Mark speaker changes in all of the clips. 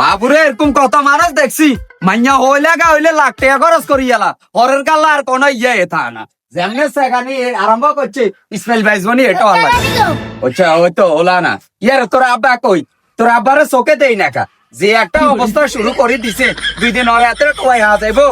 Speaker 1: বাবুরে এরকম কত মানুষ দেখছি মাইয়া হইলে গা হইলে লাখ টাকা খরচ করি গেলা হরের কাল্লা আর কোন ইয়ে এথা না যেমনে সেখানে আরম্ভ করছে ইসমাইল ভাইজবনি এটা ভালো লাগে আচ্ছা ওই তো ওলা না ইয়ার তোর আব্বা কই তোর আব্বারে চোখে দেই না কা যে একটা অবস্থা শুরু করে দিছে 2 দিন ওর হাতে টুয়াই হা যাইবো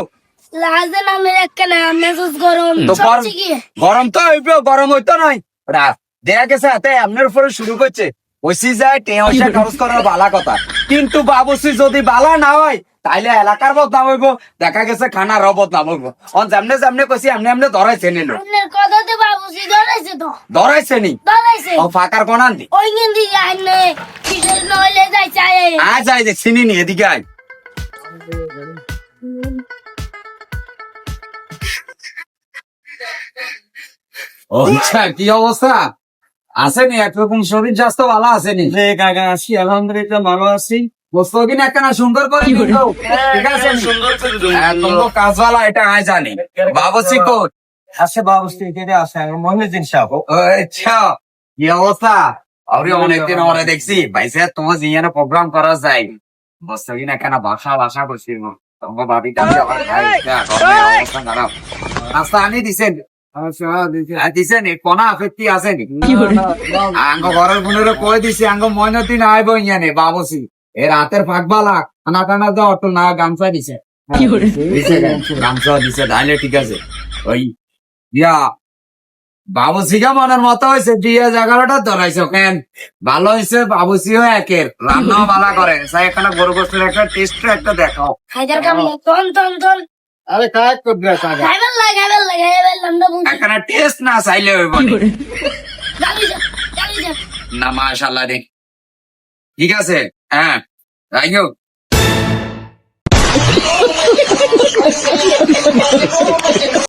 Speaker 2: লাজে নামের একখানা মেজাজ গরম
Speaker 1: তো
Speaker 2: সবচেয়ে কি
Speaker 1: গরম তো হইবে গরম হইতো নয় রাত দেখা গেছে হাতে আপনার উপরে শুরু করছে ওইসি যায় টেঁসা খরচ করার বালা কথা কিন্তু বাবুসি যদি বালা না হয় তাইলে এলাকার বদনাম হইব দেখা গেছে খানার বদনাম হইব অন যেমনে যেমনে কইছি এমনি এমনি ধরাইছে নিল
Speaker 2: আপনার কথাতে বাবুজি ধরেছে তো
Speaker 1: ধরাইছে নি
Speaker 2: ধরেছে
Speaker 1: ও ফাঁকার কোনান দি
Speaker 2: ওই গেন্দি আইনে কিসের নইলে যাই চাই
Speaker 1: আয় যাই যে চিনি নি এদিকে আয় ও আচ্ছা কি অবস্থা আসেনি একরকম শরীর স্বাস্থ্য ভালো আসেনি
Speaker 3: কাকা আছি আলহামদুলিল্লাহ ভালো আছি
Speaker 1: বস্তকিন একটা সুন্দর করে দিও ঠিক আছে একদম কাজওয়ালা এটা আয় জানি বাবুসি কোট
Speaker 3: আসে বাবুস্তি কেটে আসে মহিউদ্দিন সাহেব
Speaker 1: আচ্ছা কি অবস্থা আরে অনেকদিন পরে দেখছি ভাইসে তোমার জিয়ানো প্রোগ্রাম করা যায় বস্তকিন একটা ভাষা করছি তোমার বাড়ি টানি আবার অবস্থা খারাপ রাস্তা আনি দিছেন দিছেন কোনা আপত্তি আছে নি আঙ্গ ঘরের বোনের কই দিছি আঙ্গ ময়নদিন আইব ইয়ানে বাবুসি এ রাতের ফাঁকবালা খানা টানা দাও একটু না গামছা দিছে গামছা দিছে তাহলে ঠিক আছে ওই ইয়া বাবুসিকে মনের মতো হয়েছে 2011টা ধরাইছো কেন ভালো হয়েছে বাবুসিও একের রান্নাও ভালো করে তাই এখানে গরু গোস্তের একটা টেস্ট একটা দেখাও
Speaker 2: হাজার কাম টন টন টন
Speaker 3: আরে কাজ করবে কাকা
Speaker 2: গাইবেল লাগে লন্ডা বুঝি
Speaker 1: এখানে টেস্ট না চাইলে হইব না।
Speaker 2: গালি যা
Speaker 1: না মাশাআল্লাহ দেখ ঠিক আছে হ্যাঁ থ্যাংক ইউ